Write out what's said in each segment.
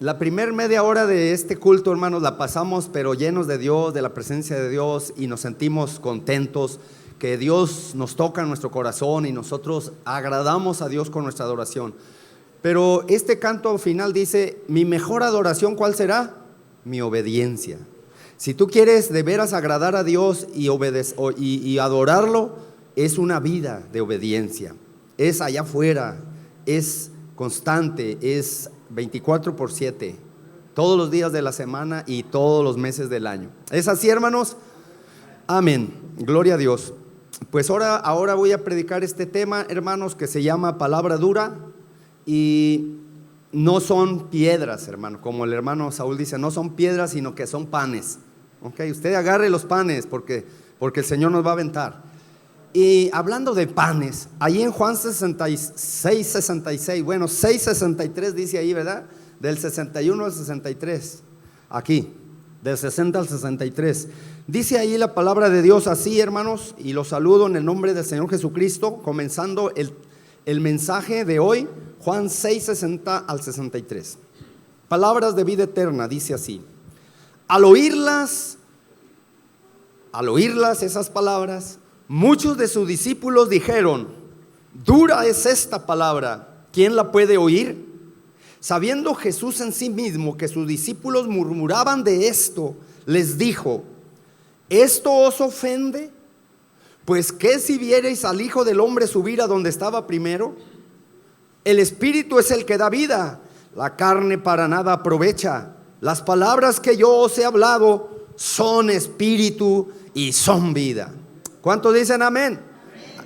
La primer media hora de este culto, hermanos, la pasamos pero llenos de Dios, de la presencia de Dios, y nos sentimos contentos que Dios nos toca en nuestro corazón y nosotros agradamos a Dios con nuestra adoración. Pero este canto final dice: mi mejor adoración, ¿cuál será? Mi obediencia. Si tú quieres de veras agradar a Dios y adorarlo, es una vida de obediencia. Es allá afuera, es constante, es 24/7, todos los días de la semana y todos los meses del año. ¿Es así, hermanos? Amén, gloria a Dios. Pues ahora voy a predicar este tema, hermanos, que se llama palabra dura. Y no son piedras, hermano, como el hermano Saúl dice, no son piedras, sino que son panes. Okay, usted agarre los panes porque el Señor nos va a aventar. Y hablando de panes, ahí en Juan 66, bueno, 6:63 dice ahí, ¿verdad? Del 61 al 63, aquí, del 60 al 63. Dice ahí la palabra de Dios así, hermanos, y los saludo en el nombre del Señor Jesucristo, comenzando el mensaje de hoy, Juan 6:60 al 63. Palabras de vida eterna, dice así. Al oírlas esas palabras, muchos de sus discípulos dijeron: dura es esta palabra, ¿quién la puede oír? Sabiendo Jesús en sí mismo que sus discípulos murmuraban de esto, les dijo: ¿esto os ofende? Pues ¿qué si viereis al Hijo del Hombre subir a donde estaba primero? El Espíritu es el que da vida, la carne para nada aprovecha. Las palabras que yo os he hablado son espíritu y son vida. ¿Cuántos dicen amén?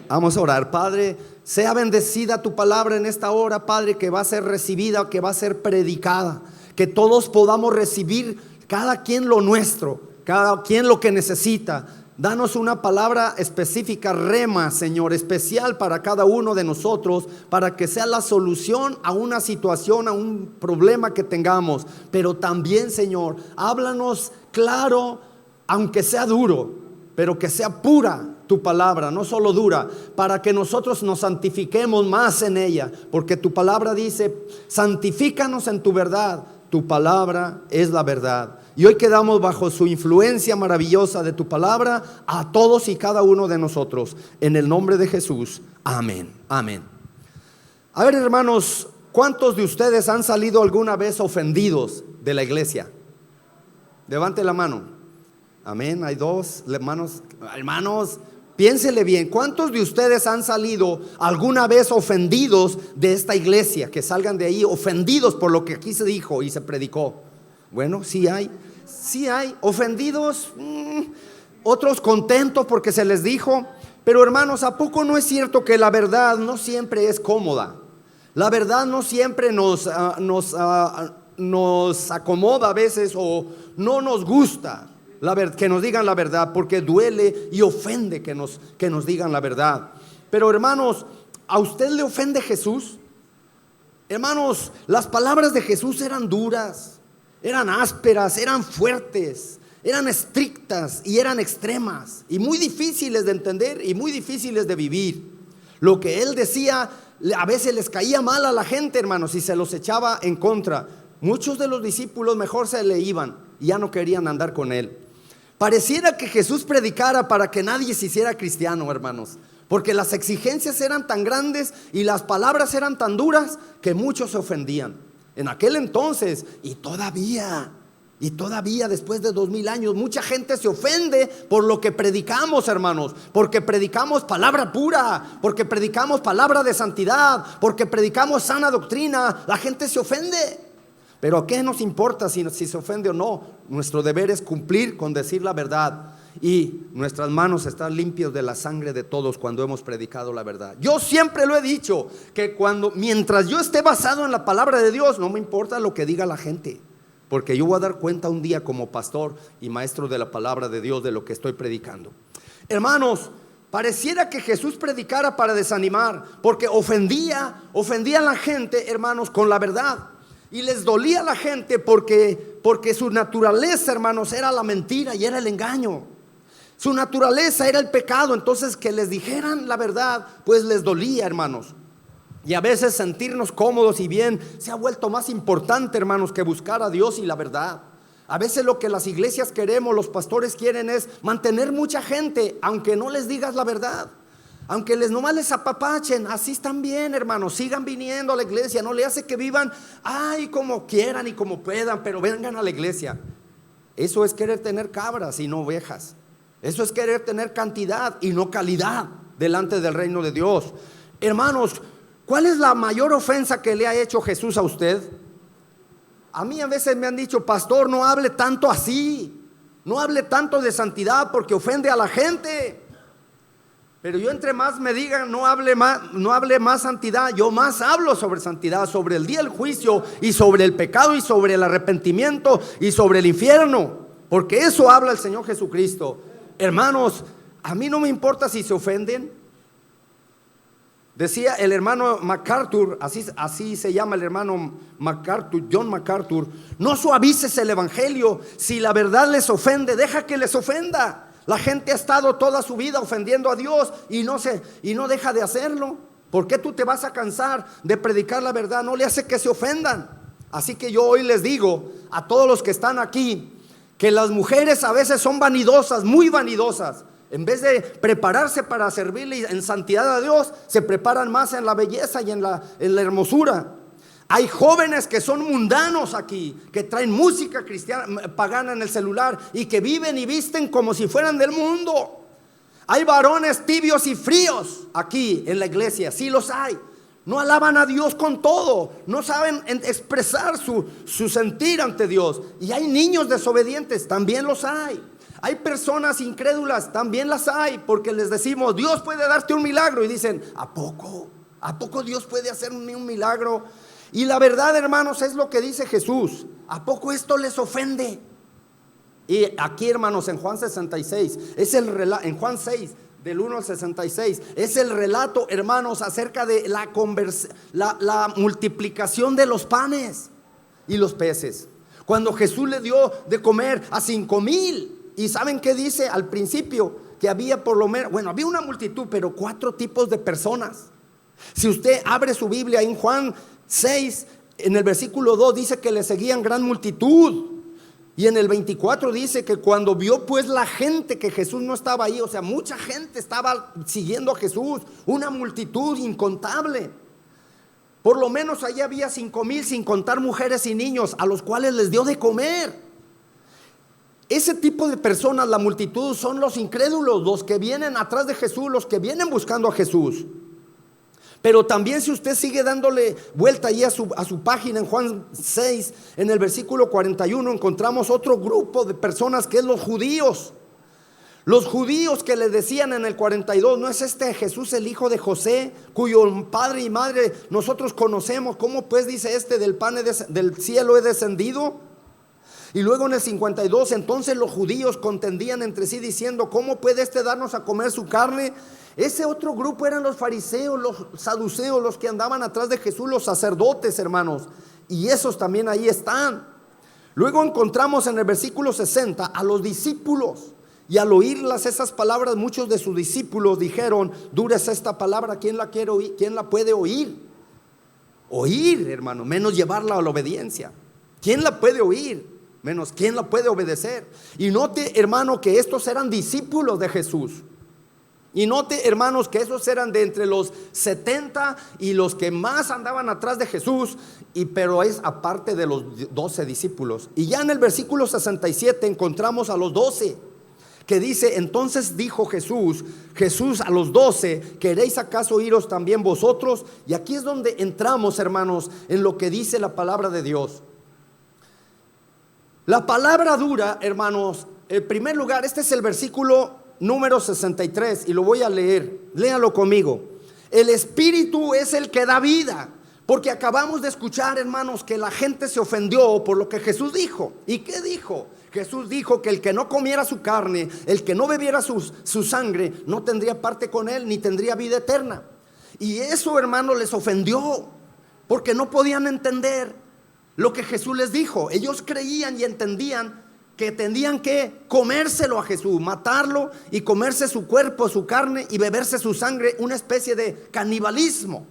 Vamos a orar. Padre, sea bendecida tu palabra en esta hora, Padre, que va a ser recibida, que va a ser predicada, que todos podamos recibir cada quien lo nuestro, cada quien lo que necesita. Danos una palabra específica, rema, Señor, especial para cada uno de nosotros, para que sea la solución a una situación, a un problema que tengamos. Pero también, Señor, háblanos claro, aunque sea duro, pero que sea pura tu palabra, no solo dura, para que nosotros nos santifiquemos más en ella, porque tu palabra dice: santifícanos en tu verdad, tu palabra es la verdad. Y hoy quedamos bajo su influencia maravillosa de tu palabra, a todos y cada uno de nosotros, en el nombre de Jesús, amén, amén. A ver, hermanos, ¿cuántos de ustedes han salido alguna vez ofendidos de la iglesia? Levante la mano. Amén, hay dos hermanos. Hermanos, piénsele bien, ¿cuántos de ustedes han salido alguna vez ofendidos de esta iglesia? Que salgan de ahí ofendidos por lo que aquí se dijo y se predicó. Bueno, sí hay ofendidos, otros contentos porque se les dijo. Pero hermanos, ¿a poco no es cierto que la verdad no siempre es cómoda? La verdad no siempre nos acomoda a veces, o no nos gusta que nos digan la verdad, porque duele y ofende que nos digan la verdad. Pero hermanos, ¿a usted le ofende Jesús? Hermanos, las palabras de Jesús eran duras, eran ásperas, eran fuertes, eran estrictas y eran extremas, y muy difíciles de entender y muy difíciles de vivir. Lo que él decía a veces les caía mal a la gente, hermanos, y se los echaba en contra. Muchos de los discípulos mejor se le iban y ya no querían andar con él. Pareciera que Jesús predicara para que nadie se hiciera cristiano, hermanos, porque las exigencias eran tan grandes y las palabras eran tan duras que muchos se ofendían. En aquel entonces, y todavía después de 2000 años, mucha gente se ofende por lo que predicamos, hermanos, porque predicamos palabra pura, porque predicamos palabra de santidad, porque predicamos sana doctrina. La gente se ofende. Pero ¿a qué nos importa si se ofende o no? Nuestro deber es cumplir con decir la verdad, y nuestras manos están limpias de la sangre de todos cuando hemos predicado la verdad. Yo siempre lo he dicho, que mientras yo esté basado en la palabra de Dios, no me importa lo que diga la gente, porque yo voy a dar cuenta un día como pastor y maestro de la palabra de Dios de lo que estoy predicando. Hermanos, pareciera que Jesús predicara para desanimar, porque ofendía a la gente, hermanos, con la verdad. Y les dolía a la gente porque su naturaleza, hermanos, era la mentira y era el engaño. Su naturaleza era el pecado. Entonces que les dijeran la verdad, pues les dolía, hermanos. Y a veces sentirnos cómodos y bien se ha vuelto más importante, hermanos, que buscar a Dios y la verdad. A veces lo que las iglesias queremos, los pastores quieren es mantener mucha gente, aunque no les digas la verdad. Aunque nomás les apapachen, así están bien, hermanos, sigan viniendo a la iglesia. No le hace que vivan, como quieran y como puedan, pero vengan a la iglesia. Eso es querer tener cabras y no ovejas. Eso es querer tener cantidad y no calidad delante del reino de Dios. Hermanos, ¿cuál es la mayor ofensa que le ha hecho Jesús a usted? A mí a veces me han dicho: pastor, no hable tanto así, no hable tanto de santidad porque ofende a la gente. Pero yo, entre más me digan no hable más santidad, yo más hablo sobre santidad, sobre el día del juicio y sobre el pecado y sobre el arrepentimiento y sobre el infierno, porque eso habla el Señor Jesucristo. Hermanos, a mí no me importa si se ofenden. Decía el hermano MacArthur, así se llama el hermano MacArthur, John MacArthur: no suavices el evangelio. Si la verdad les ofende, deja que les ofenda. La gente ha estado toda su vida ofendiendo a Dios y no deja de hacerlo. ¿Por qué tú te vas a cansar de predicar la verdad? No le hace que se ofendan. Así que yo hoy les digo a todos los que están aquí que las mujeres a veces son vanidosas, muy vanidosas. En vez de prepararse para servirle en santidad a Dios, se preparan más en la belleza y en la hermosura. Hay jóvenes que son mundanos aquí, que traen música cristiana pagana en el celular y que viven y visten como si fueran del mundo. Hay varones tibios y fríos aquí en la iglesia, sí los hay. No alaban a Dios con todo, no saben expresar su sentir ante Dios. Y hay niños desobedientes, también los hay. Hay personas incrédulas, también las hay, porque les decimos: Dios puede darte un milagro, y dicen: ¿a poco? ¿A poco Dios puede hacer un milagro? Y la verdad, hermanos, es lo que dice Jesús: ¿a poco esto les ofende? Y aquí, hermanos, en Juan 66, en Juan 6, del 1 al 66, es el relato, hermanos, acerca de la multiplicación de los panes y los peces. Cuando Jesús le dio de comer a 5,000. ¿Y saben qué dice al principio? Que había por lo menos, había una multitud, pero 4 tipos de personas. Si usted abre su Biblia en Juan 6, en el versículo 2 dice que le seguían gran multitud. Y en el 24 dice que cuando vio pues la gente que Jesús no estaba ahí, o sea, mucha gente estaba siguiendo a Jesús, una multitud incontable. Por lo menos allí había 5,000, sin contar mujeres y niños, a los cuales les dio de comer. Ese tipo de personas, la multitud, son los incrédulos, los que vienen atrás de Jesús, los que vienen buscando a Jesús. Pero también, si usted sigue dándole vuelta ahí a su página, en Juan 6, en el versículo 41, encontramos otro grupo de personas, que es los judíos. Los judíos que le decían en el 42: ¿no es este Jesús el hijo de José, cuyo padre y madre nosotros conocemos? ¿Cómo pues dice del pan del cielo he descendido? Y luego en el 52, entonces los judíos contendían entre sí diciendo: ¿cómo puede darnos a comer su carne? Ese otro grupo eran los fariseos, los saduceos, los que andaban atrás de Jesús, los sacerdotes, hermanos. Y esos también ahí están. Luego encontramos en el versículo 60 a los discípulos. Y al oírlas esas palabras, muchos de sus discípulos dijeron: dura es esta palabra, ¿quién la quiere oír? ¿Quién la puede oír? Oír, hermano, menos llevarla a la obediencia. ¿Quién la puede oír? Menos ¿quién la puede obedecer? Y note, hermano, que estos eran discípulos de Jesús. Y note, hermanos, que esos eran de entre los 70 y los que más andaban atrás de Jesús, pero es aparte de los 12 discípulos. Y ya en el versículo 67 encontramos a los 12, que dice: entonces dijo Jesús a los 12: ¿queréis acaso iros también vosotros? Y aquí es donde entramos, hermanos, en lo que dice la palabra de Dios. La palabra dura, hermanos, en primer lugar, este es el versículo número 63 y lo voy a leer. Léalo conmigo. El Espíritu es el que da vida, porque acabamos de escuchar, hermanos, que la gente se ofendió por lo que Jesús dijo. ¿Y qué dijo? Jesús dijo que el que no comiera su carne, el que no bebiera su sangre, no tendría parte con él ni tendría vida eterna. Y eso, hermanos, les ofendió, porque no podían entender lo que Jesús les dijo. Ellos creían y entendían que tenían que comérselo a Jesús, matarlo y comerse su cuerpo, su carne y beberse su sangre, una especie de canibalismo.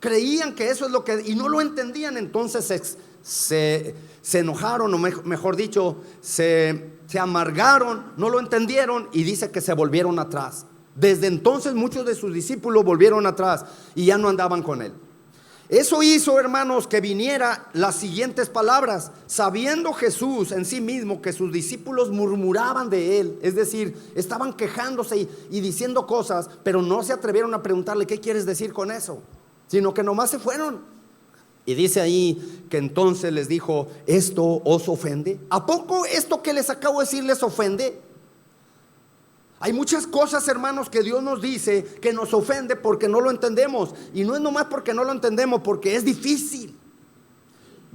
creían que eso es lo que, y no lo entendían. Entonces se enojaron, o mejor dicho, se amargaron, no lo entendieron, y dice que se volvieron atrás. Desde entonces muchos de sus discípulos volvieron atrás y ya no andaban con él. Eso hizo, hermanos, que viniera las siguientes palabras: sabiendo Jesús en sí mismo que sus discípulos murmuraban de él, es decir, estaban quejándose y diciendo cosas, pero no se atrevieron a preguntarle: ¿qué quieres decir con eso? Sino que nomás se fueron. Y dice ahí que entonces les dijo: ¿esto os ofende? ¿A poco esto que les acabo de decir les ofende? Hay muchas cosas, hermanos, que Dios nos dice que nos ofende porque no lo entendemos. Y no es nomás porque no lo entendemos, porque es difícil.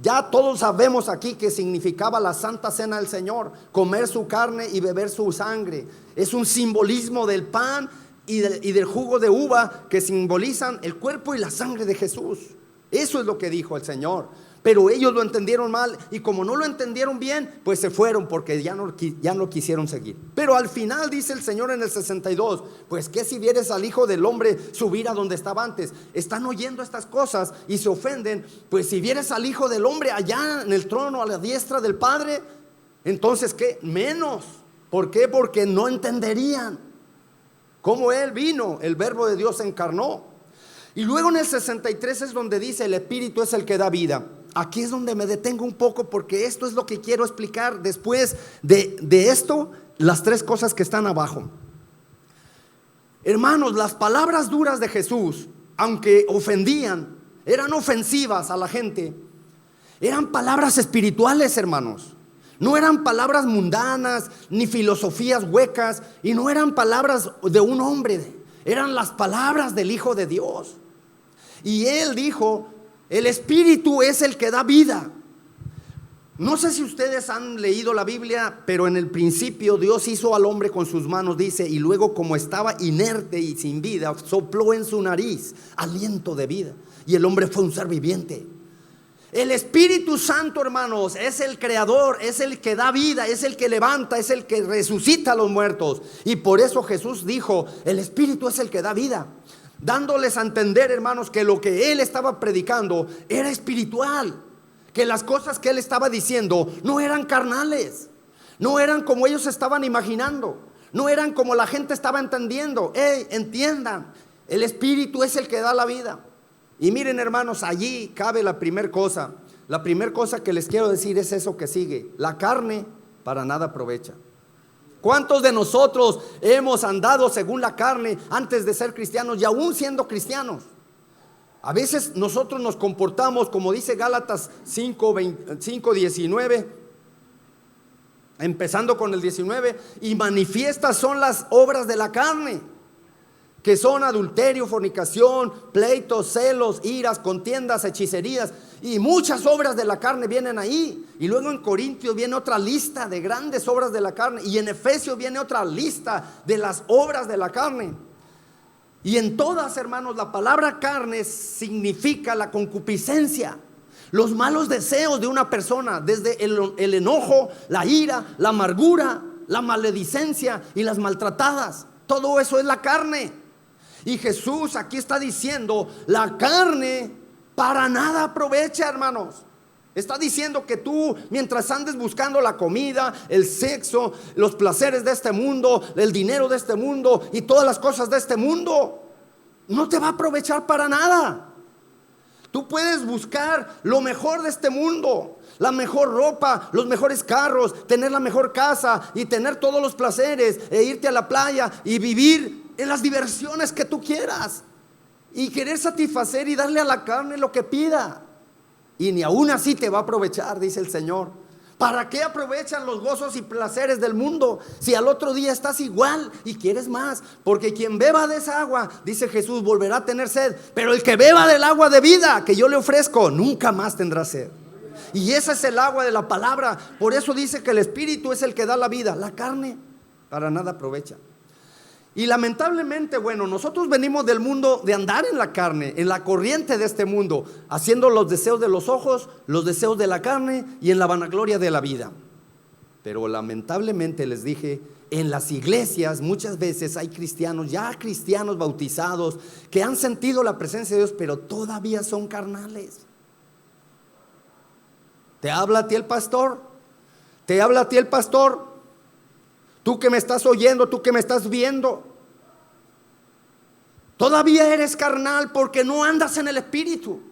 Ya todos sabemos aquí que significaba la Santa Cena del Señor: comer su carne y beber su sangre. Es un simbolismo del pan y del jugo de uva, que simbolizan el cuerpo y la sangre de Jesús. Eso es lo que dijo el Señor. Pero ellos lo entendieron mal, y como no lo entendieron bien, pues se fueron, porque ya no quisieron seguir. Pero al final dice el Señor en el 62: pues que si vieres al Hijo del Hombre subir a donde estaba antes. Están oyendo estas cosas y se ofenden. Pues si vieres al Hijo del Hombre allá en el trono a la diestra del Padre, entonces ¿qué? Menos. ¿Por qué? Porque no entenderían cómo Él vino, el Verbo de Dios se encarnó. Y luego en el 63 es donde dice: el Espíritu es el que da vida. Aquí es donde me detengo un poco, porque esto es lo que quiero explicar después de esto, las tres cosas que están abajo. Hermanos, las palabras duras de Jesús, aunque ofendían, eran ofensivas a la gente, eran palabras espirituales, hermanos. No eran palabras mundanas ni filosofías huecas, y no eran palabras de un hombre, eran las palabras del Hijo de Dios. Y Él dijo: el Espíritu es el que da vida. No sé si ustedes han leído la Biblia, pero en el principio Dios hizo al hombre con sus manos, dice, y luego, como estaba inerte y sin vida, sopló en su nariz aliento de vida, y el hombre fue un ser viviente. El Espíritu Santo, hermanos, es el creador, es el que da vida, es el que levanta, es el que resucita a los muertos. Y por eso Jesús dijo: el Espíritu es el que da vida, dándoles a entender, hermanos, que lo que Él estaba predicando era espiritual, que las cosas que Él estaba diciendo no eran carnales, no eran como ellos estaban imaginando, no eran como la gente estaba entendiendo. Entiendan, el Espíritu es el que da la vida. Y miren, hermanos, allí cabe la primera cosa. La primera cosa que les quiero decir es eso que sigue: la carne para nada aprovecha. ¿Cuántos de nosotros hemos andado según la carne antes de ser cristianos y aún siendo cristianos? A veces nosotros nos comportamos como dice Gálatas 5:19, empezando con el 19: y manifiestas son las obras de la carne, que son adulterio, fornicación, pleitos, celos, iras, contiendas, hechicerías, y muchas obras de la carne vienen ahí. Y luego en Corintios viene otra lista de grandes obras de la carne, y en Efesios viene otra lista de las obras de la carne. Y en todas, hermanos, la palabra carne significa la concupiscencia, los malos deseos de una persona, desde el enojo, la ira, la amargura, la maledicencia y las maltratadas. Todo eso es la carne. Y Jesús aquí está diciendo: la carne para nada aprovecha, hermanos. Está diciendo que tú, mientras andes buscando la comida, el sexo, los placeres de este mundo, el dinero de este mundo y todas las cosas de este mundo, no te va a aprovechar para nada. Tú puedes buscar lo mejor de este mundo, la mejor ropa, los mejores carros, tener la mejor casa y tener todos los placeres, e irte a la playa y vivir en las diversiones que tú quieras, y querer satisfacer y darle a la carne lo que pida, y ni aún así te va a aprovechar, dice el Señor. ¿Para qué aprovechan los gozos y placeres del mundo si al otro día estás igual y quieres más? Porque quien beba de esa agua, dice Jesús, volverá a tener sed, pero el que beba del agua de vida que yo le ofrezco nunca más tendrá sed. Y ese es el agua de la palabra. Por eso dice que el Espíritu es el que da la vida. La carne para nada aprovecha. Y lamentablemente, bueno, nosotros venimos del mundo de andar en la carne, en la corriente de este mundo, haciendo los deseos de los ojos, los deseos de la carne y en la vanagloria de la vida. Pero lamentablemente les dije, en las iglesias muchas veces hay cristianos, ya cristianos bautizados, que han sentido la presencia de Dios, pero todavía son carnales. ¿Te habla a ti el pastor? ¿Te habla a ti el pastor? Tú que me estás oyendo, tú que me estás viendo, todavía eres carnal porque no andas en el Espíritu.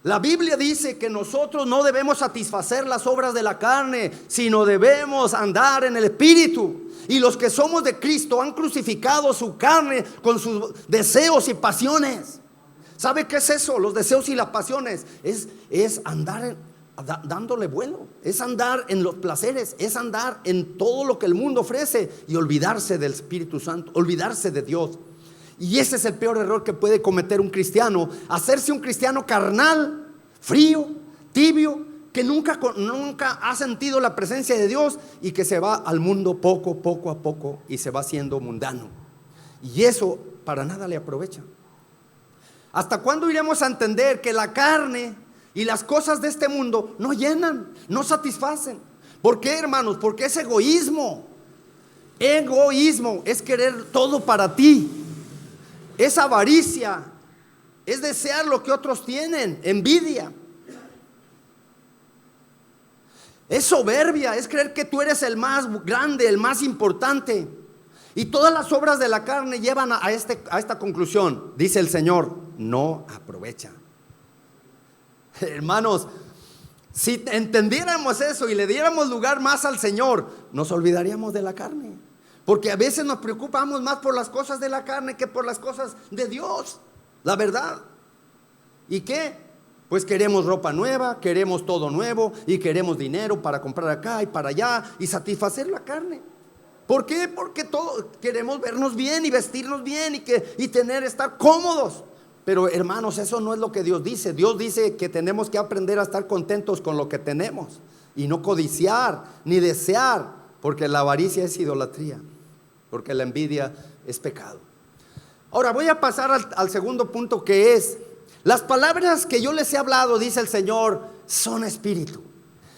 La Biblia dice que nosotros no debemos satisfacer las obras de la carne, sino debemos andar en el Espíritu. Y los que somos de Cristo han crucificado su carne con sus deseos y pasiones. ¿Sabe qué es eso? Los deseos y las pasiones es andar dándole vuelo, es andar en los placeres, es andar en todo lo que el mundo ofrece y olvidarse del Espíritu Santo, olvidarse de Dios. Y ese es el peor error que puede cometer un cristiano: hacerse un cristiano carnal, frío, tibio, que nunca ha sentido la presencia de Dios y que se va al mundo poco a poco y se va haciendo mundano. Y eso para nada le aprovecha. ¿Hasta cuándo iremos a entender que la carne y las cosas de este mundo no llenan, no satisfacen? ¿Por qué, hermanos? Porque es egoísmo. Egoísmo es querer todo para ti. Es avaricia, es desear lo que otros tienen, envidia. Es soberbia, es creer que tú eres el más grande, el más importante. Y todas las obras de la carne llevan a esta conclusión. Dice el Señor, no aprovecha. Hermanos, si entendiéramos eso y le diéramos lugar más al Señor, nos olvidaríamos de la carne. Porque a veces nos preocupamos más por las cosas de la carne que por las cosas de Dios, la verdad. ¿Y qué? Pues queremos ropa nueva, queremos todo nuevo y queremos dinero para comprar acá y para allá y satisfacer la carne. ¿Por qué? Porque todo queremos vernos bien y vestirnos bien y estar cómodos. Pero hermanos, eso no es lo que Dios dice. Dios dice que tenemos que aprender a estar contentos con lo que tenemos y no codiciar ni desear, porque la avaricia es idolatría, porque la envidia es pecado. Ahora voy a pasar al segundo punto, que es: las palabras que yo les he hablado, dice el Señor, son espíritu.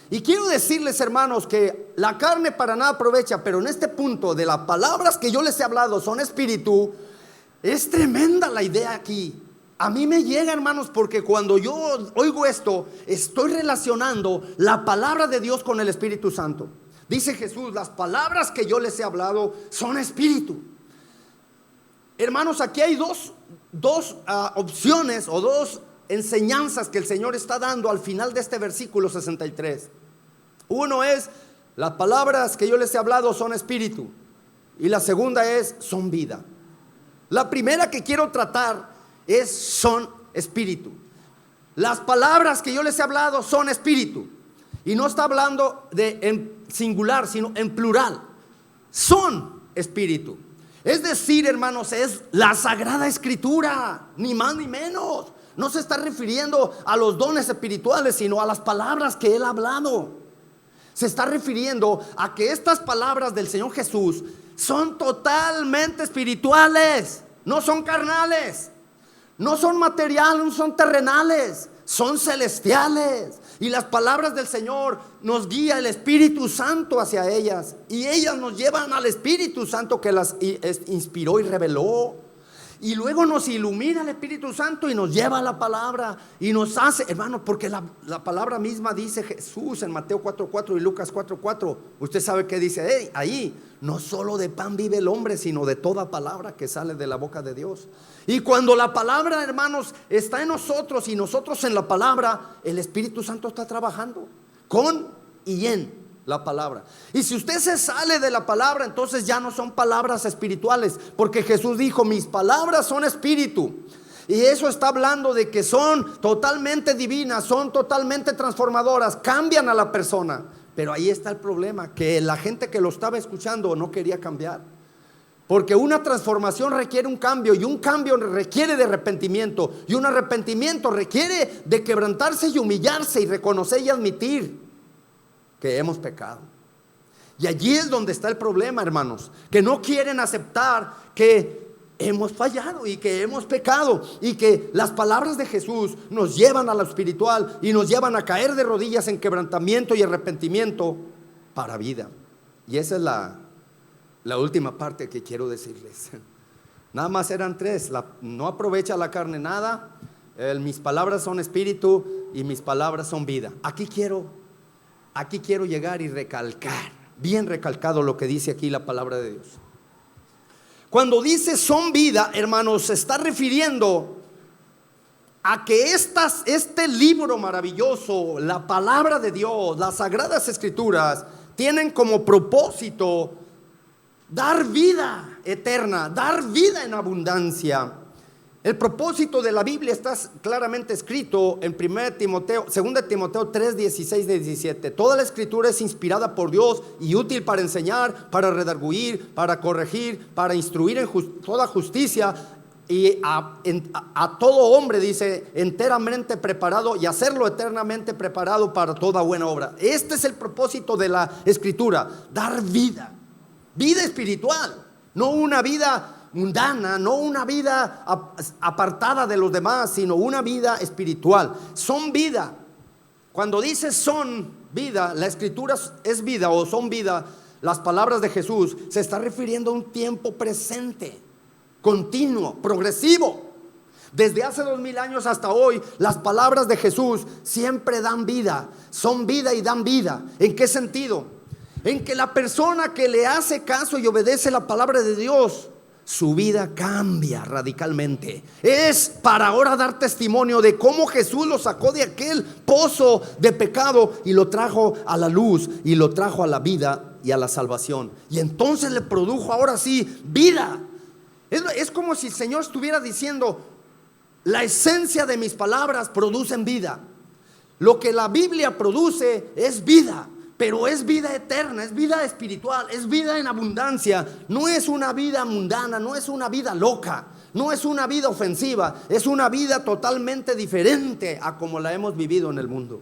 Y quiero decirles, hermanos, que la carne para nada aprovecha, pero en este punto de las palabras que yo les he hablado son espíritu. Es tremenda la idea aquí. A mí me llega, hermanos, porque cuando yo oigo esto, estoy relacionando la palabra de Dios con el Espíritu Santo. Dice Jesús, las palabras que yo les he hablado son espíritu. Hermanos, aquí hay dos opciones o dos enseñanzas que el Señor está dando al final de este versículo 63. Uno es: las palabras que yo les he hablado son espíritu. Y la segunda es: son vida. La primera que quiero tratar es: son espíritu. Las palabras que yo les he hablado son espíritu. Y no está hablando en singular, sino en plural. Son espíritu. Es decir, hermanos, es la Sagrada Escritura, ni más ni menos. No se está refiriendo a los dones espirituales, sino a las palabras que Él ha hablado. Se está refiriendo a que estas palabras del Señor Jesús son totalmente espirituales. No son carnales, no son materiales, no son terrenales, son celestiales. Y las palabras del Señor nos guía el Espíritu Santo hacia ellas, y ellas nos llevan al Espíritu Santo que las inspiró y reveló. Y luego nos ilumina el Espíritu Santo y nos lleva a la palabra y nos hace, hermanos, porque la palabra misma dice Jesús en Mateo 4:4 y Lucas 4:4. Usted sabe que dice ahí: no solo de pan vive el hombre, sino de toda palabra que sale de la boca de Dios. Y cuando la palabra, hermanos, está en nosotros y nosotros en la palabra, el Espíritu Santo está trabajando con y en la palabra. Y si usted se sale de la palabra, entonces ya no son palabras espirituales, porque Jesús dijo: mis palabras son espíritu. Y eso está hablando de que son totalmente divinas, son totalmente transformadoras, cambian a la persona. Pero ahí está el problema, que la gente que lo estaba escuchando no quería cambiar. Porque una transformación requiere un cambio, y un cambio requiere de arrepentimiento, y un arrepentimiento requiere de quebrantarse y humillarse y reconocer y admitir que hemos pecado. Y allí es donde está el problema, hermanos, que no quieren aceptar que hemos fallado y que hemos pecado, y que las palabras de Jesús nos llevan a lo espiritual y nos llevan a caer de rodillas en quebrantamiento y arrepentimiento para vida. Y esa es la última parte que quiero decirles. Nada más eran tres. No aprovecha la carne nada. Mis palabras son espíritu y mis palabras son vida. Aquí quiero llegar y recalcar, bien recalcado lo que dice aquí la palabra de Dios. Cuando dice son vida, hermanos, se está refiriendo a que este libro maravilloso, la palabra de Dios, las sagradas escrituras, tienen como propósito dar vida eterna, dar vida en abundancia. El propósito de la Biblia está claramente escrito en 2 Timoteo 3, 16 y 17. Toda la escritura es inspirada por Dios y útil para enseñar, para redarguir, para corregir, para instruir en toda justicia, y a todo hombre, dice, enteramente preparado, y hacerlo eternamente preparado para toda buena obra. Este es el propósito de la escritura: dar vida espiritual, no una vida mundana, no una vida apartada de los demás, sino una vida espiritual. Son vida. Cuando dice son vida, la escritura es vida o son vida, las palabras de Jesús, se está refiriendo a un tiempo presente, continuo, progresivo. Desde hace 2000 años hasta hoy, las palabras de Jesús siempre dan vida, son vida y dan vida. ¿En qué sentido? En que la persona que le hace caso y obedece la palabra de Dios, su vida cambia radicalmente. Es para ahora dar testimonio de cómo Jesús lo sacó de aquel pozo de pecado y lo trajo a la luz, y lo trajo a la vida y a la salvación. Y entonces le produjo ahora sí vida. Es como si el Señor estuviera diciendo: la esencia de mis palabras producen vida. Lo que la Biblia produce es vida, pero es vida eterna, es vida espiritual, es vida en abundancia. No es una vida mundana, no es una vida loca, no es una vida ofensiva, es una vida totalmente diferente a como la hemos vivido en el mundo.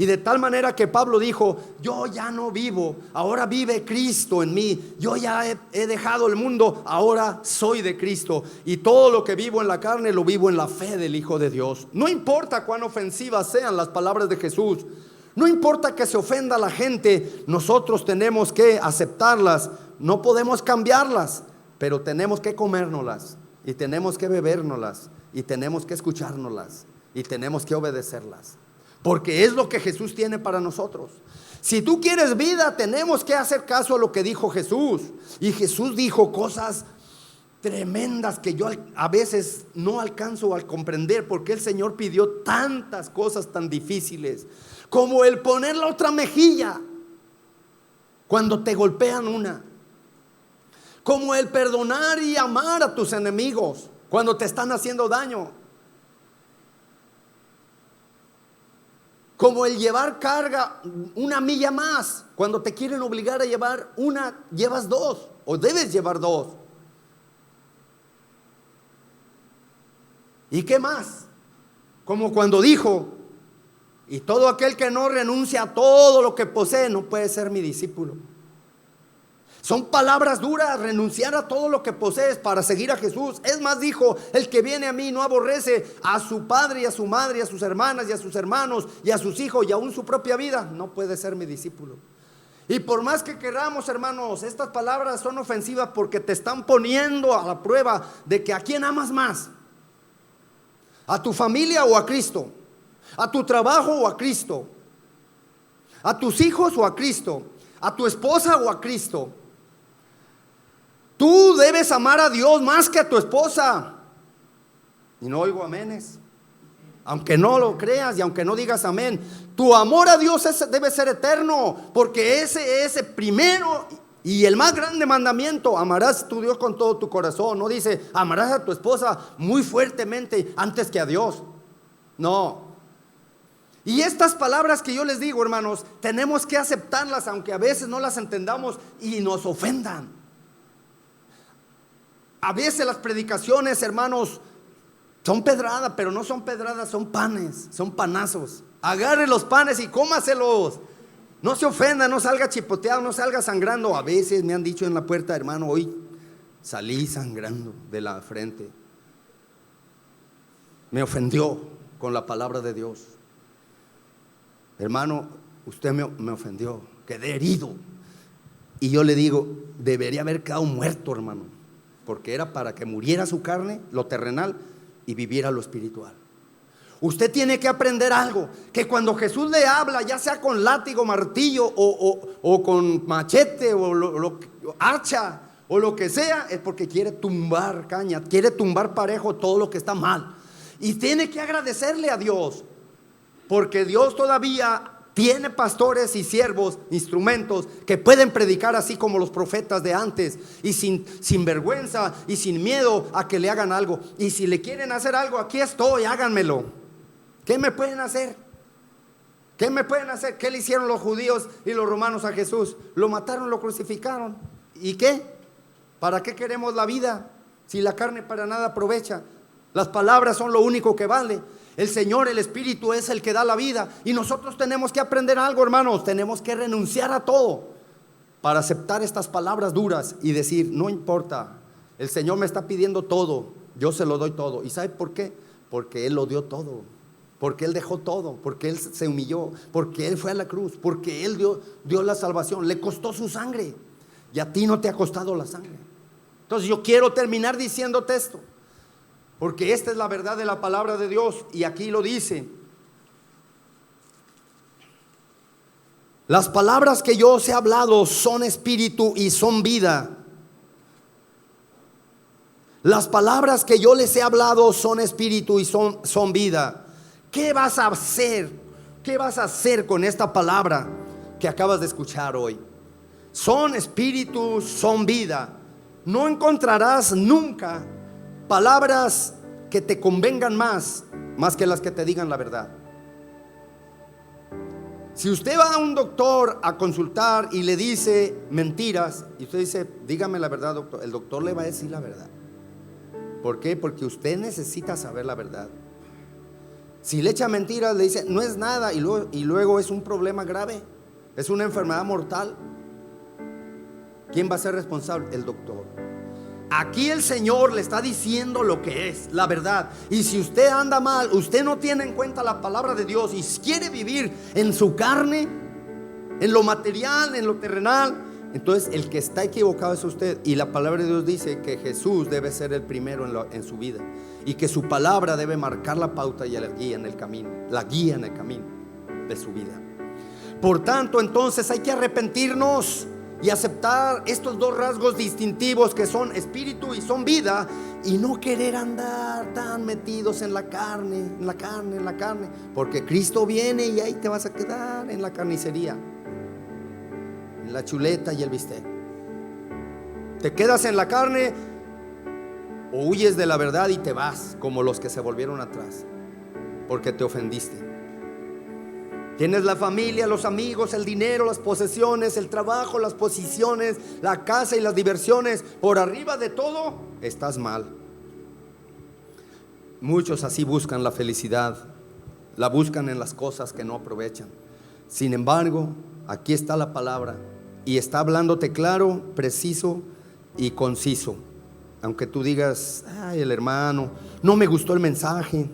Y de tal manera que Pablo dijo: yo ya no vivo, ahora vive Cristo en mí. Yo ya he dejado el mundo, ahora soy de Cristo. Y todo lo que vivo en la carne lo vivo en la fe del Hijo de Dios. No importa cuán ofensivas sean las palabras de Jesús, no importa que se ofenda a la gente, nosotros tenemos que aceptarlas. No podemos cambiarlas, pero tenemos que comérnoslas, y tenemos que bebérnoslas, y tenemos que escuchárnoslas, y tenemos que obedecerlas, porque es lo que Jesús tiene para nosotros. Si tú quieres vida, tenemos que hacer caso a lo que dijo Jesús. Y Jesús dijo cosas tremendas que yo a veces no alcanzo a comprender, porque el Señor pidió tantas cosas tan difíciles, como el poner la otra mejilla cuando te golpean una, como el perdonar y amar a tus enemigos cuando te están haciendo daño, como el llevar carga una milla más. Cuando te quieren obligar a llevar una, llevas dos, o debes llevar dos. ¿Y qué más? Como cuando dijo: y todo aquel que no renuncia a todo lo que posee no puede ser mi discípulo. Son palabras duras, renunciar a todo lo que posees para seguir a Jesús. Es más, dijo: el que viene a mí no aborrece a su padre y a su madre y a sus hermanas y a sus hermanos y a sus hijos y aún su propia vida, no puede ser mi discípulo. Y por más que queramos, hermanos, estas palabras son ofensivas, porque te están poniendo a la prueba de que a quién amas más: a tu familia o a Cristo, a tu trabajo o a Cristo, a tus hijos o a Cristo, a tu esposa o a Cristo. Tú debes amar a Dios más que a tu esposa. Y no oigo amenes, aunque no lo creas y aunque no digas amén. Tu amor a Dios debe ser eterno, porque ese es el primero y el más grande mandamiento. Amarás a tu Dios con todo tu corazón. No dice amarás a tu esposa muy fuertemente antes que a Dios. No. Y estas palabras que yo les digo, hermanos, tenemos que aceptarlas, aunque a veces no las entendamos y nos ofendan. A veces las predicaciones, hermanos, son pedradas, pero no son pedradas, son panes, son panazos. Agarre los panes y cómaselos. No se ofenda, no salga chipoteado, no salga sangrando. A veces me han dicho en la puerta: hermano, hoy salí sangrando de la frente. Me ofendió con la palabra de Dios. Hermano, usted me ofendió. quedé herido. Y yo le digo, debería haber quedado muerto, hermano, porque era para que muriera su carne, lo terrenal, y viviera lo espiritual. Usted tiene que aprender algo, que cuando Jesús le habla, ya sea con látigo, martillo o con machete o hacha o lo que sea, es porque quiere tumbar caña, quiere tumbar parejo todo lo que está mal. Y tiene que agradecerle a Dios, porque Dios todavía tiene pastores y siervos, instrumentos que pueden predicar así como los profetas de antes, y sin vergüenza y sin miedo a que le hagan algo. Y si le quieren hacer algo, aquí estoy, háganmelo. ¿Qué me pueden hacer? ¿Qué me pueden hacer? ¿Qué le hicieron los judíos y los romanos a Jesús? Lo mataron, lo crucificaron. ¿Y qué? ¿Para qué queremos la vida si la carne para nada aprovecha? Las palabras son lo único que vale. El Señor, el Espíritu, es el que da la vida. Y nosotros tenemos que aprender algo, hermanos. Tenemos que renunciar a todo para aceptar estas palabras duras y decir, no importa, el Señor me está pidiendo todo, yo se lo doy todo. ¿Y sabe por qué? Porque Él lo dio todo, porque Él dejó todo, porque Él se humilló, porque Él fue a la cruz, porque Él dio la salvación, le costó su sangre, y a ti no te ha costado la sangre. Entonces yo quiero terminar diciéndote esto, porque esta es la verdad de la palabra de Dios, y aquí lo dice: las palabras que yo os he hablado son espíritu y son vida. Las palabras que yo les he hablado son espíritu y son vida. ¿Qué vas a hacer? ¿Qué vas a hacer con esta palabra que acabas de escuchar hoy? Son espíritu, son vida. No encontrarás nunca palabras que te convengan más que las que te digan la verdad. Si usted va a un doctor a consultar y le dice mentiras, y usted dice, dígame la verdad, doctor, el doctor le va a decir la verdad. ¿Por qué? Porque usted necesita saber la verdad. Si le echa mentiras, le dice, no es nada, y luego es un problema grave, es una enfermedad mortal. ¿Quién va a ser responsable? El doctor. Aquí el Señor le está diciendo lo que es, la verdad. Y si usted anda mal, usted no tiene en cuenta la palabra de Dios y quiere vivir en su carne, en lo material, en lo terrenal, entonces el que está equivocado es usted. Y la palabra de Dios dice que Jesús debe ser el primero en su vida, y que su palabra debe marcar la pauta y la guía en el camino, de su vida. Por tanto, entonces hay que arrepentirnos y aceptar estos dos rasgos distintivos que son espíritu y son vida, y no querer andar tan metidos en la carne, porque Cristo viene y ahí te vas a quedar en la carnicería, en la chuleta y el bistec. Te quedas en la carne o huyes de la verdad y te vas como los que se volvieron atrás porque te ofendiste. Tienes la familia, los amigos, el dinero, las posesiones, el trabajo, las posiciones, la casa y las diversiones. Por arriba de todo, estás mal. Muchos así buscan la felicidad, la buscan en las cosas que no aprovechan. Sin embargo, aquí está la palabra y está hablándote claro, preciso y conciso. Aunque tú digas, ay, el hermano, no me gustó el mensaje,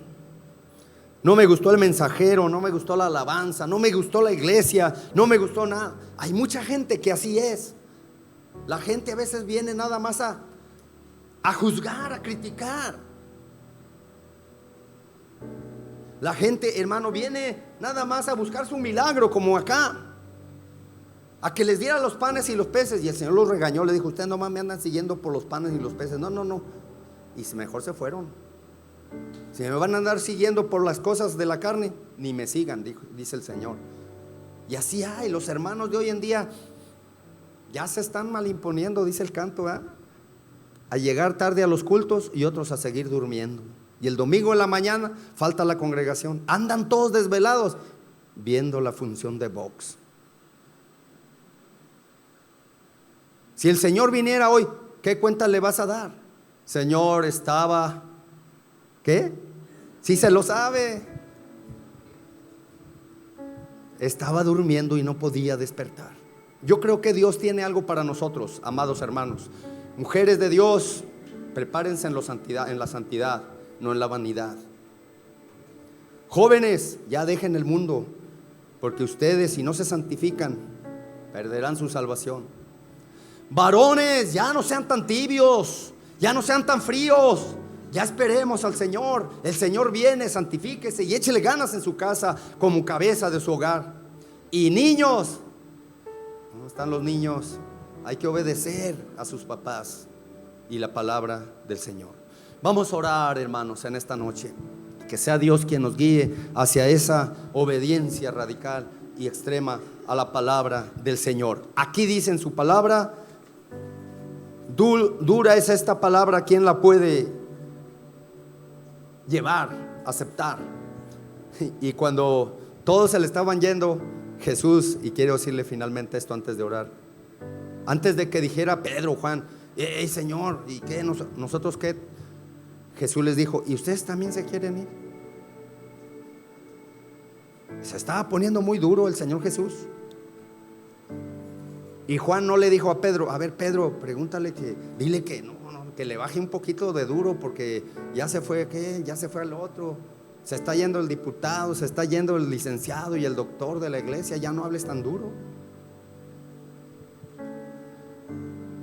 no me gustó el mensajero, no me gustó la alabanza, no me gustó la iglesia, no me gustó nada. Hay mucha gente que así es. La gente a veces viene nada más a juzgar, a criticar. La gente, hermano, viene nada más a buscar su milagro, como acá, a que les diera los panes y los peces. Y el Señor los regañó, le dijo, ustedes nomás me andan siguiendo por los panes y los peces. No. Y mejor se fueron. Si me van a andar siguiendo por las cosas de la carne, ni me sigan, dice el Señor. Y así hay, los hermanos de hoy en día ya se están mal imponiendo, dice el canto, a llegar tarde a los cultos y otros a seguir durmiendo. Y el domingo en la mañana falta la congregación, andan todos desvelados viendo la función de box. Si el Señor viniera hoy, ¿qué cuenta le vas a dar? Señor, estaba... ¿Qué? Si se lo sabe. Estaba durmiendo y no podía despertar. Yo creo que Dios tiene algo para nosotros, amados hermanos. Mujeres de Dios, prepárense en la santidad, no en la vanidad. Jóvenes, ya dejen el mundo, porque ustedes, si no se santifican, perderán su salvación. Varones, ya no sean tan tibios, ya no sean tan fríos, ya esperemos al Señor. El Señor viene, santifíquese y échele ganas en su casa como cabeza de su hogar. Y niños, ¿dónde están los niños? Hay que obedecer a sus papás y la palabra del Señor. Vamos a orar, hermanos, en esta noche. Que sea Dios quien nos guíe hacia esa obediencia radical y extrema a la palabra del Señor. Aquí dice en su palabra, dura es esta palabra, ¿quién la puede llevar, aceptar? Y cuando todos se le estaban yendo, Jesús, y quiero decirle finalmente esto antes de orar, antes de que dijera Pedro, Juan, hey Señor, ¿y qué? ¿Nosotros qué? Jesús les dijo, ¿y ustedes también se quieren ir? Se estaba poniendo muy duro el Señor Jesús. Y Juan no le dijo a Pedro, a ver Pedro, pregúntale, dile que no, que le baje un poquito de duro, porque ya se fue, ¿qué? Ya se fue al otro. Se está yendo el diputado, se está yendo el licenciado y el doctor de la iglesia, ya no hables tan duro.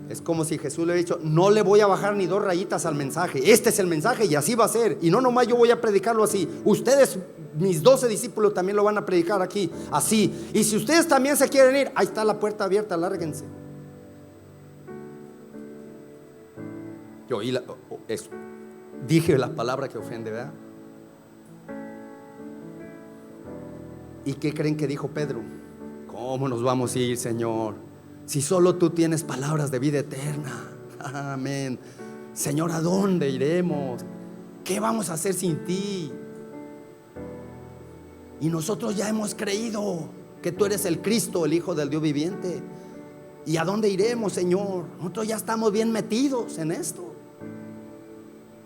Es como si Jesús le hubiera dicho, no le voy a bajar ni 2 rayitas al mensaje. Este es el mensaje y así va a ser. Y no nomás yo voy a predicarlo así. Ustedes, mis 12 discípulos, también lo van a predicar aquí, así. Y si ustedes también se quieren ir, ahí está la puerta abierta, lárguense. Yo oí dije la palabra que ofende, ¿verdad? ¿Y qué creen que dijo Pedro? ¿Cómo nos vamos a ir, Señor? Si solo tú tienes palabras de vida eterna. Amén. Señor, ¿a dónde iremos? ¿Qué vamos a hacer sin ti? Y nosotros ya hemos creído que tú eres el Cristo, el Hijo del Dios viviente. ¿Y a dónde iremos, Señor? Nosotros ya estamos bien metidos en esto.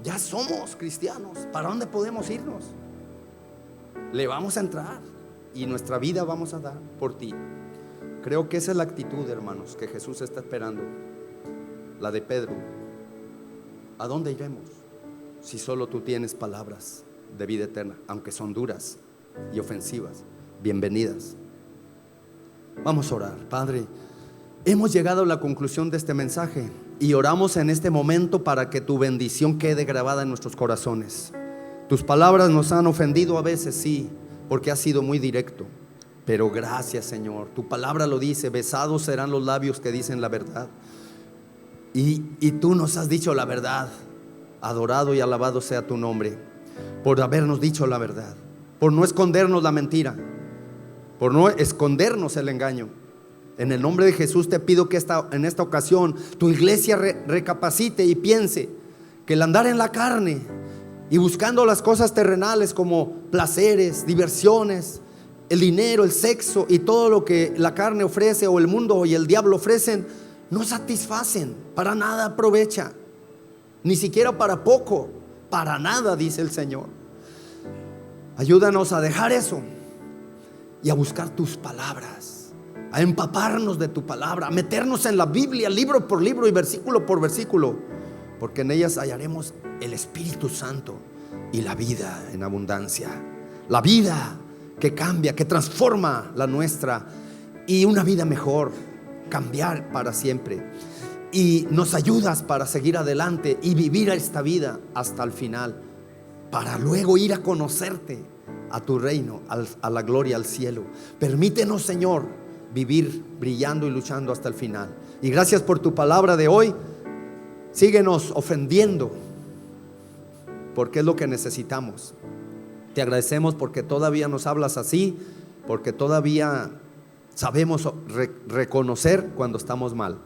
Ya somos cristianos. ¿Para dónde podemos irnos? Le vamos a entrar y nuestra vida vamos a dar por ti. Creo que esa es la actitud, hermanos, que Jesús está esperando. La de Pedro. ¿A dónde iremos? Si solo tú tienes palabras de vida eterna, aunque son duras y ofensivas, bienvenidas. Vamos a orar. Padre, hemos llegado a la conclusión de este mensaje y oramos en este momento para que tu bendición quede grabada en nuestros corazones. Tus palabras nos han ofendido a veces, sí, porque has sido muy directo. Pero gracias, Señor, tu palabra lo dice, besados serán los labios que dicen la verdad. Y tú nos has dicho la verdad. Adorado y alabado sea tu nombre por habernos dicho la verdad, por no escondernos la mentira, por no escondernos el engaño. En el nombre de Jesús te pido que en esta ocasión tu iglesia recapacite y piense que el andar en la carne y buscando las cosas terrenales como placeres, diversiones, el dinero, el sexo y todo lo que la carne ofrece o el mundo y el diablo ofrecen, no satisfacen, para nada aprovecha, ni siquiera para poco, para nada, dice el Señor. Ayúdanos a dejar eso y a buscar tus palabras, a empaparnos de tu palabra, a meternos en la Biblia libro por libro y versículo por versículo, porque en ellas hallaremos el Espíritu Santo y la vida en abundancia, la vida que cambia, que transforma la nuestra, y una vida mejor, cambiar para siempre. Y nos ayudas para seguir adelante y vivir esta vida hasta el final, para luego ir a conocerte, a tu reino, a la gloria, al cielo. Permítenos, Señor, vivir brillando y luchando hasta el final. Y gracias por tu palabra de hoy. Síguenos ofendiendo, porque es lo que necesitamos. Te agradecemos porque todavía nos hablas así, porque todavía sabemos reconocer cuando estamos mal.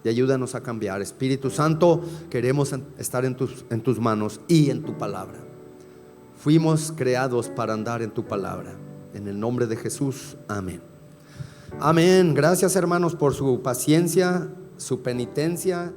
Y ayúdanos a cambiar. Espíritu Santo, queremos estar en tus manos y en tu palabra. Fuimos creados para andar en tu palabra. En el nombre de Jesús, amén. Amén. Gracias, hermanos, por su paciencia, su penitencia.